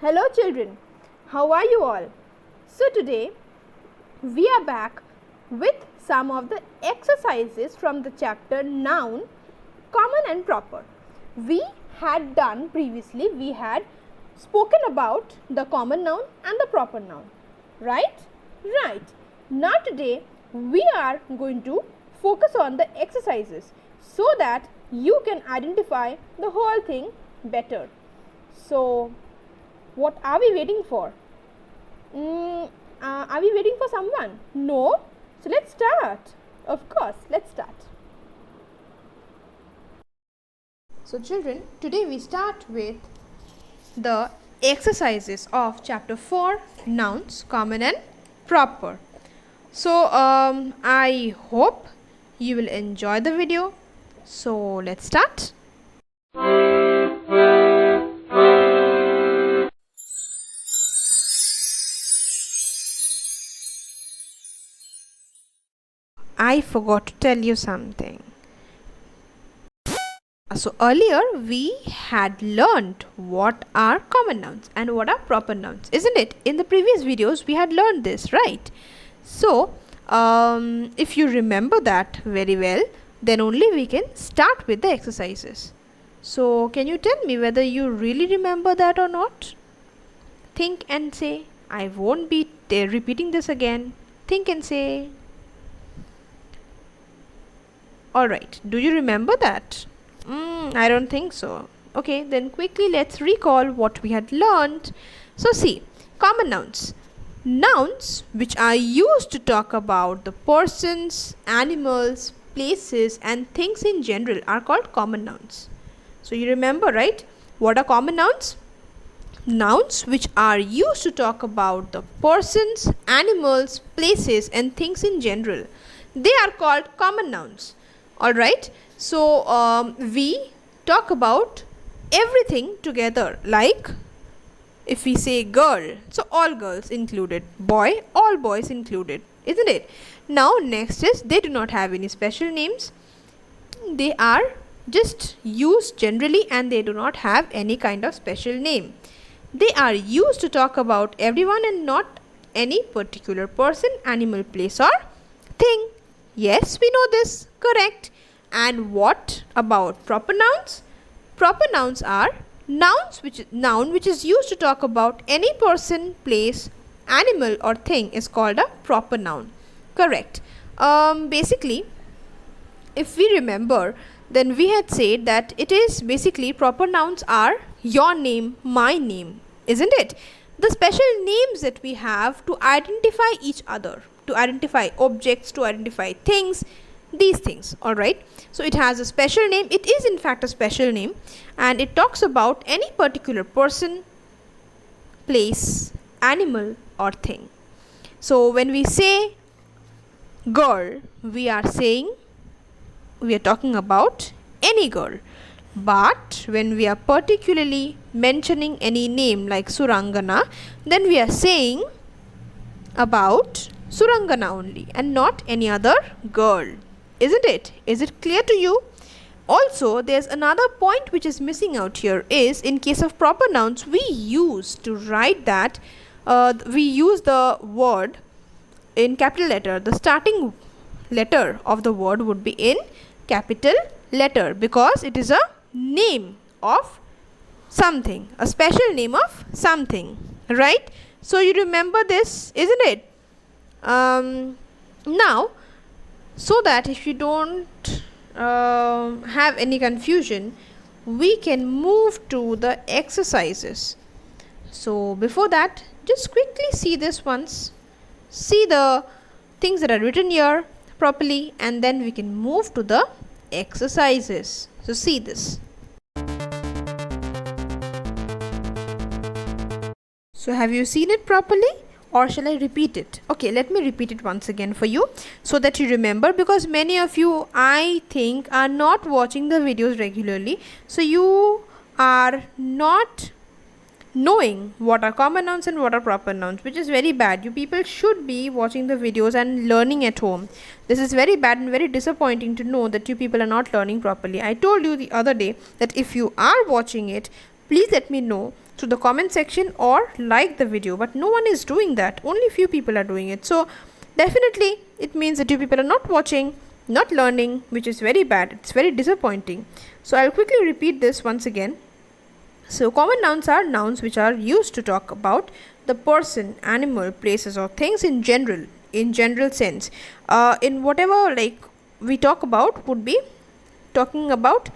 Hello children, how are you all? So today we are back with some of the exercises from the chapter Noun, Common and Proper. We had done previously, we had spoken about the common noun and the proper noun, right? Right. Now today we are going to focus on the exercises so that you can identify the whole thing better. So what are we waiting for? Are we waiting for someone? No? So let's start. Of course, let's start. So children, today we start with the exercises of chapter 4, Nouns, Common and Proper. So I hope you will enjoy the video. So let's start. I forgot to tell you something. So earlier we had learned what are common nouns and what are proper nouns, isn't it? In the previous videos we had learned this, right? So if you remember that very well, then only we can start with the exercises. So can you tell me whether you really remember that or not? Think and say. I won't be repeating this again. Think and say. Alright, do you remember that? I don't think so. Okay, then quickly let's recall what we had learned. So see, common nouns. Nouns which are used to talk about the persons, animals, places and things in general are called common nouns. So you remember, right? What are common nouns? Nouns which are used to talk about the persons, animals, places and things in general. They are called common nouns. Alright, so we talk about everything together, like if we say girl, so all girls included, boy, all boys included, isn't it? Now next is they do not have any special names, they are just used generally and they do not have any kind of special name. They are used to talk about everyone and not any particular person, animal, place or thing. Yes, we know this, correct. And what about proper nouns? Proper nouns are noun which is used to talk about any person, place, animal or thing is called a proper noun. Correct. Basically, if we remember, then we had said that it is basically proper nouns are your name, my name, isn't it? The special names that we have to identify each other, to identify objects, to identify things, these things. Alright, so it has a special name. It is in fact a special name and it talks about any particular person, place, animal or thing. So when we say girl, we are talking about any girl. But when we are particularly mentioning any name like Surangana, then we are saying about Surangana only and not any other girl. Isn't it? Is it clear to you? Also, there's another point which is missing out here is in case of proper nouns, we use to write that, we use the word in capital letter. The starting letter of the word would be in capital letter because it is a name of something, a special name of something, right? So you remember this, isn't it? Now, so that if you don't have any confusion, we can move to the exercises. So before that, just quickly see this once. See the things that are written here properly and then we can move to the exercises. So see this. So have you seen it properly? Or shall I repeat it? Okay, let me repeat it once again for you so that you remember, because many of you, I think, are not watching the videos regularly. So you are not knowing what are common nouns and what are proper nouns, which is very bad. You people should be watching the videos and learning at home. This is very bad and very disappointing to know that you people are not learning properly. I told you the other day that if you are watching it, please let me know to the comment section or like the video, but no one is doing that. Only few people are doing it. So definitely it means that you people are not watching, not learning, which is very bad. It's very disappointing. So I'll quickly repeat this once again. So common nouns are nouns which are used to talk about the person, animal, places or things in general sense. In whatever like we talk about would be talking about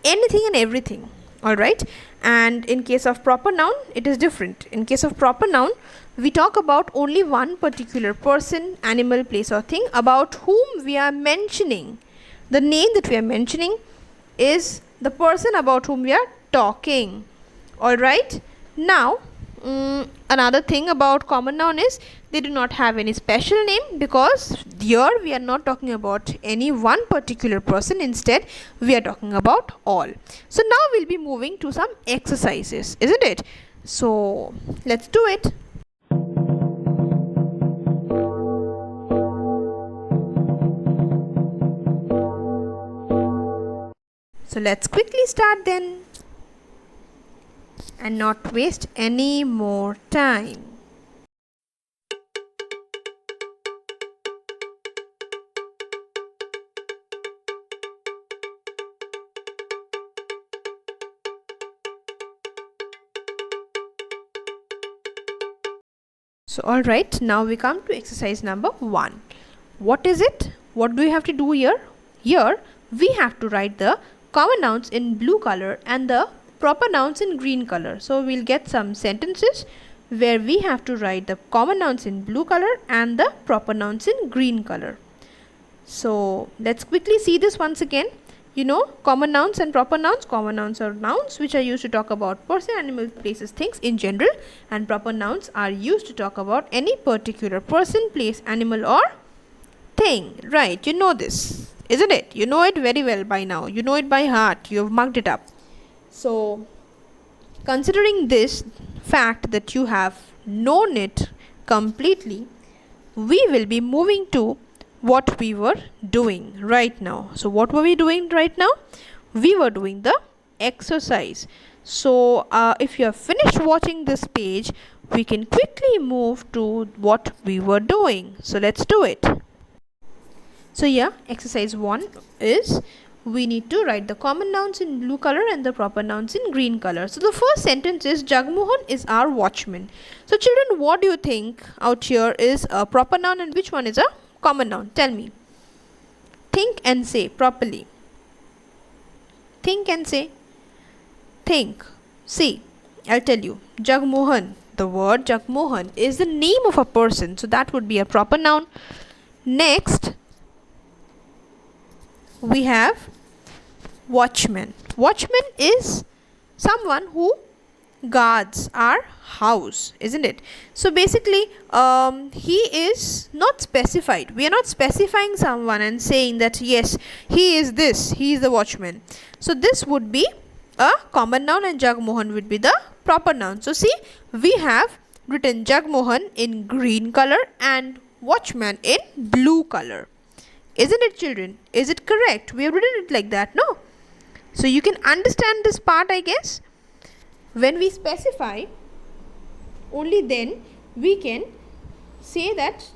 anything and everything. Alright, and in case of proper noun it is different. In case of proper noun we talk about only one particular person, animal, place or thing about whom we are mentioning. The name that we are mentioning is the person about whom we are talking. Alright, now another thing about common noun is they do not have any special name, because here we are not talking about any one particular person. Instead we are talking about all. So now we'll be moving to some exercises, isn't it? So let's do it. So let's quickly start then and not waste any more time. So alright, now we come to exercise number 1. What is it? What do we have to do here? Here we have to write the common nouns in blue color and the proper nouns in green color. So we'll get some sentences where we have to write the common nouns in blue color and the proper nouns in green color. So let's quickly see this once again. You know, common nouns and proper nouns. Common nouns are nouns which are used to talk about person, animal, places, things in general, and proper nouns are used to talk about any particular person, place, animal or thing. Right, you know this, isn't it? You know it very well by now. You know it by heart. You have marked it up. So considering this fact that you have known it completely, we will be moving to what we were doing right now. So what were we doing right now? We were doing the exercise. So if you have finished watching this page, we can quickly move to what we were doing. So let's do it. So yeah, exercise 1 is we need to write the common nouns in blue color and the proper nouns in green color. So the first sentence is Jagmohan is our watchman. So children, what do you think out here is a proper noun and which one is a common noun? Tell me. Think and say properly. Think and say. Think. See, I'll tell you. Jagmohan. The word Jagmohan is the name of a person. So that would be a proper noun. Next, we have watchman. Watchman is someone who guards our house, isn't it? So basically he is not specified. We are not specifying someone and saying that yes, he is this, he is the watchman. So this would be a common noun and Jagmohan would be the proper noun. So see, we have written Jagmohan in green color and watchman in blue color. Isn't it, children? Is it correct? We have written it like that, no? So you can understand this part, I guess. When we specify, only then we can say that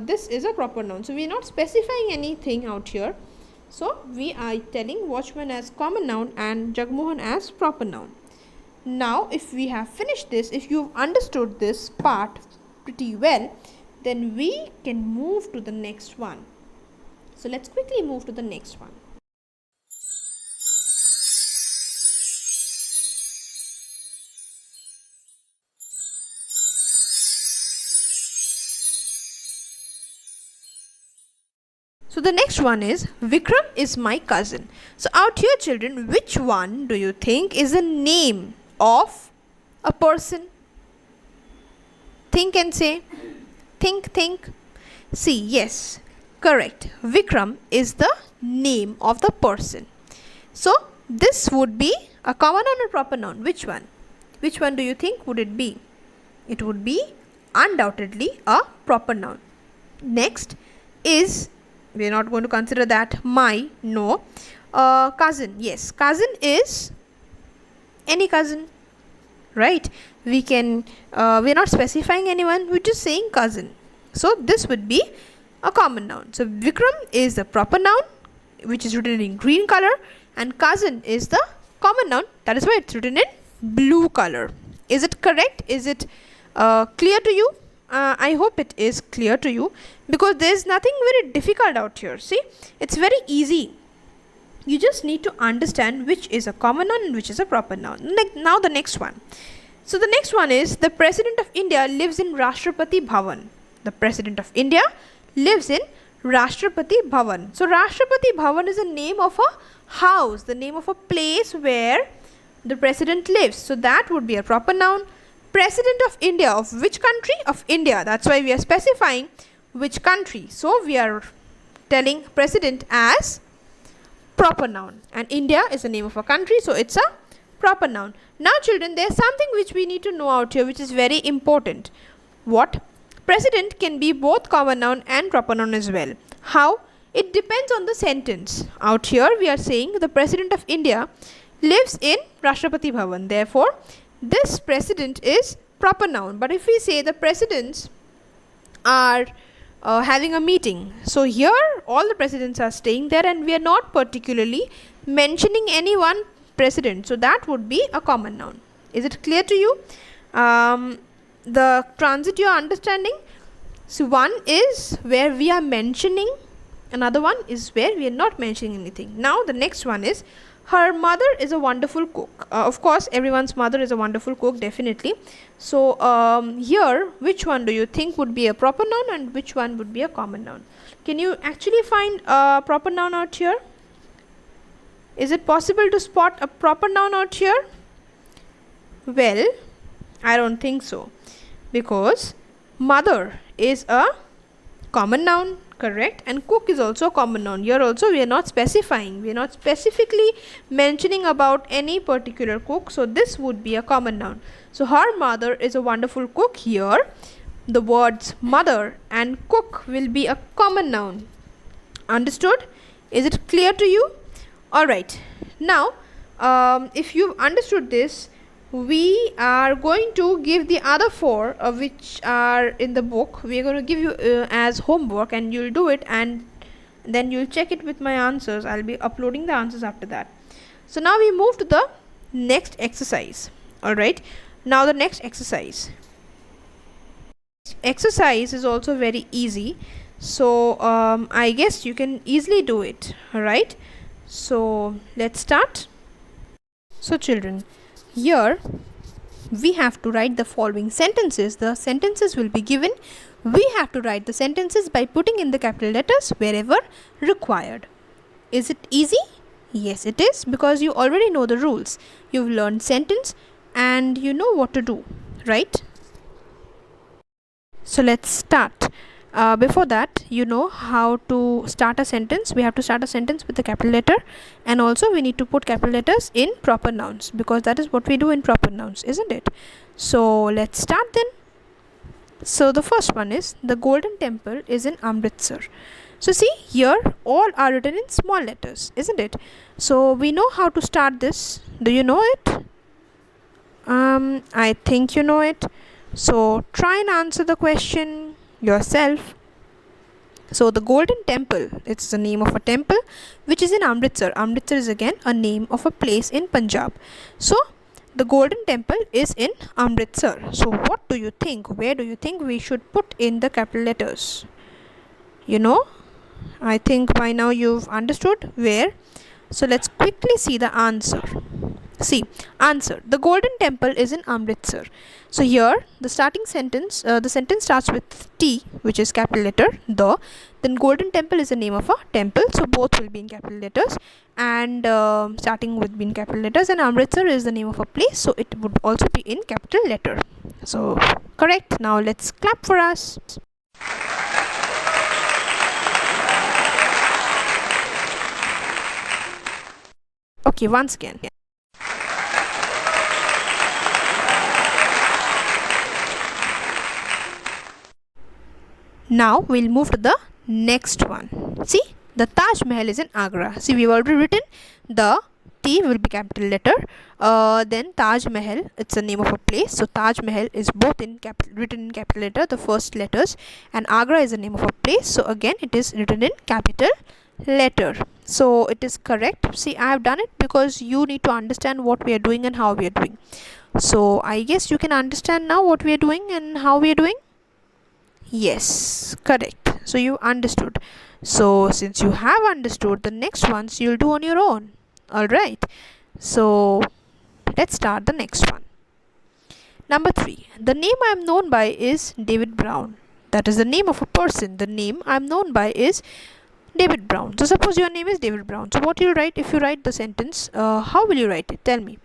this is a proper noun. So we are not specifying anything out here. So we are telling watchman as common noun and Jagmohan as proper noun. Now if we have finished this, if you've understood this part pretty well, then we can move to the next one. So let's quickly move to the next one. So the next one is Vikram is my cousin. So out here, children, which one do you think is the name of a person? Think and say. Think. See, yes, correct. Vikram is the name of the person. So this would be a common noun or proper noun. Which one? Which one do you think would it be? It would be undoubtedly a proper noun. Next is, we are not going to consider that, my, no. Cousin, yes, cousin is any cousin. right? We're not specifying anyone, we're just saying cousin. So this would be a common noun. So Vikram is the proper noun, which is written in green color, and cousin is the common noun, that is why it's written in blue color. Is it correct? Is it clear to you? I hope it is clear to you, because there is nothing very difficult out here. See, it's very easy. You just need to understand which is a common noun and which is a proper noun. Now the next one. So the next one is, the President of India lives in Rashtrapati Bhavan. The President of India lives in Rashtrapati Bhavan. So Rashtrapati Bhavan is the name of a house, the name of a place where the president lives. So that would be a proper noun. President of India, of which country? Of India. That's why we are specifying which country. So we are telling president as proper noun, and India is the name of a country, so it's a proper noun. Now children, there's something which we need to know out here, which is very important. What? President can be both common noun and proper noun as well. How? It depends on the sentence. Out here we are saying the President of India lives in Rashtrapati Bhavan. Therefore, this president is proper noun. But if we say the presidents are having a meeting, so here all the presidents are staying there and we are not particularly mentioning any one president, so that would be a common noun. Is it clear to you? The transit you are understanding? So one is where we are mentioning, another one is where we are not mentioning anything. Now the next one is, her mother is a wonderful cook. Of course everyone's mother is a wonderful cook, definitely. So here, which one do you think would be a proper noun and which one would be a common noun? Can you actually find a proper noun out here? Is it possible to spot a proper noun out here? Well, I don't think so, because mother is a common noun, correct, and cook is also a common noun. Here also we are not specifying, we are not specifically mentioning about any particular cook, so this would be a common noun. So her mother is a wonderful cook. Here the words mother and cook will be a common noun. Understood? Is it clear to you? Alright, now if you've understood this, we are going to give the other four which are in the book. We are going to give you as homework, and you'll do it and then you'll check it with my answers. I'll be uploading the answers after that. So now we move to the next exercise. Alright, now the next exercise is also very easy, so I guess you can easily do it. Alright, so let's start. So children, here we have to write the following sentences. The sentences will be given. We have to write the sentences by putting in the capital letters wherever required. Is it easy? Yes, it is, because you already know the rules. You've learned sentence and you know what to do, right? So let's start. Before that, you know how to start a sentence. We have to start a sentence with the capital letter, and also we need to put capital letters in proper nouns, because that is what we do in proper nouns, isn't it? So let's start then. So the first one is, the Golden Temple is in Amritsar. So see, here all are written in small letters, isn't it? So we know how to start this. Do you know it? I think you know it. So try and answer the question yourself. So the Golden Temple, it's the name of a temple which is in Amritsar. Amritsar is again a name of a place in Punjab. So the Golden Temple is in Amritsar. So what do you think? Where do you think we should put in the capital letters? You know, I think by now you've understood where. So let's quickly see the answer. See, answer. The Golden Temple is in Amritsar. So here the starting sentence, the sentence starts with T, which is capital letter the. Then Golden Temple is the name of a temple, so both will be in capital letters, and starting with being capital letters, and Amritsar is the name of a place, so it would also be in capital letter. So correct. Now let's clap for us. Okay, once again. Now we'll move to the next one. See, the Taj Mahal is in Agra. See, we've already written the T will be capital letter. Then Taj Mahal, it's a name of a place, so Taj Mahal is both in written in capital letter, the first letters, and Agra is the name of a place, so again it is written in capital letter. So it is correct. See, I have done it because you need to understand what we are doing and how we are doing. So I guess you can understand now what we are doing and how we are doing. Yes, correct. So you understood. So since you have understood, the next ones you'll do on your own. Alright. So let's start the next one. Number 3. The name I am known by is David Brown. That is the name of a person. The name I am known by is David Brown. So suppose your name is David Brown. So what you'll write if you write the sentence? How will you write it? Tell me.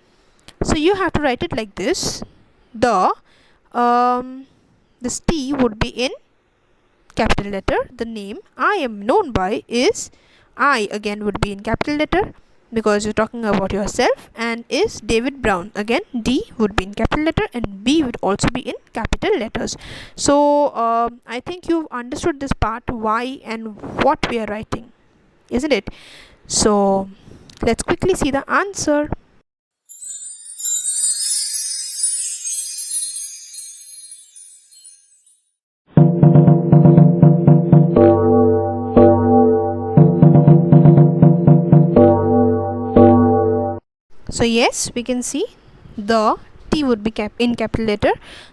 So you have to write it like this. This T would be in capital letter. The name I am known by is, I again would be in capital letter because you're talking about yourself, and is David Brown. Again D would be in capital letter and B would also be in capital letters. So I think you've understood this part, why and what we are writing, isn't it? So let's quickly see the answer. So yes, we can see the T would be in capital letter.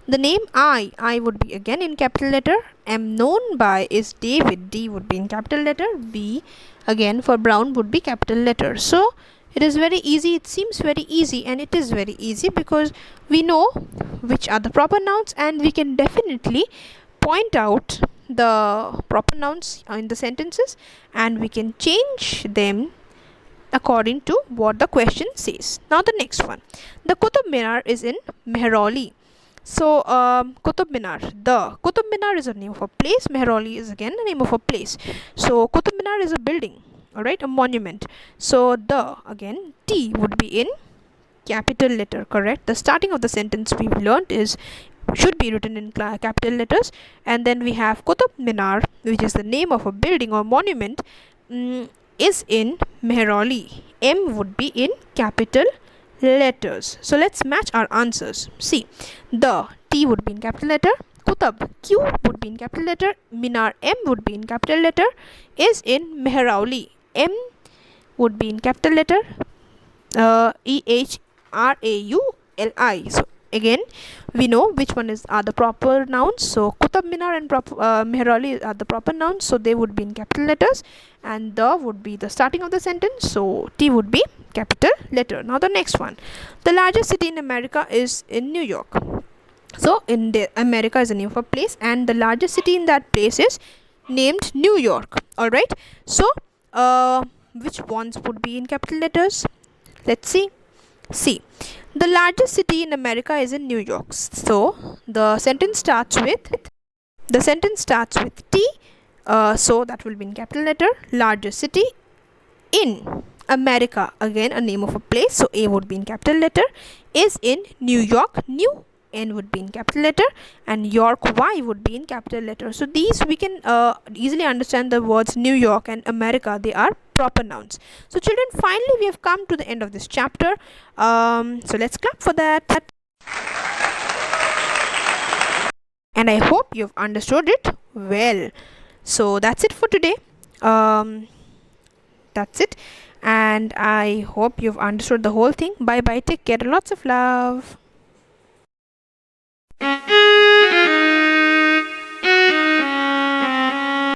The name I would be again in capital letter. Am known by is David. D would be in capital letter. B again for Brown would be capital letter. So it is very easy. It seems very easy, and it is very easy because we know which are the proper nouns, and we can definitely point out the proper nouns in the sentences, and we can change them according to what the question says. Now the next one. The Qutub Minar is in Mehrauli. So Qutub Minar. The Qutub Minar is a name of a place. Mehrauli is again the name of a place. So Qutub Minar is a building, alright, a monument. So the again T would be in capital letter, correct? The starting of the sentence we've learnt is should be written in capital letters, and then we have Qutub Minar, which is the name of a building or monument, is in Mehrauli. M would be in capital letters. So let's match our answers. See, the T would be in capital letter, Qutub Q would be in capital letter, Minar M would be in capital letter, is in Mehrauli. M would be in capital letter, EHRAULI. So again we know which one are the proper nouns. So Qutub Minar and Mehrauli are the proper nouns, so they would be in capital letters, and the would be the starting of the sentence, so T would be capital letter. Now the next one. The largest city in America is in New York. So in America is the name of a place, and the largest city in that place is named New York. Alright, so which ones would be in capital letters? Let's see. The largest city in America is in New York. So the sentence starts with T. So that will be in capital letter. Largest city in America, again a name of a place, so A would be in capital letter. Is in New York. New N would be in capital letter, and York Y would be in capital letter. So these we can easily understand the words New York and America. They are proper nouns. So children, finally we have come to the end of this chapter. So let's clap for that. And I hope you've understood it well. So that's it for today. That's it, and I hope you've understood the whole thing. Bye bye, take care, lots of love.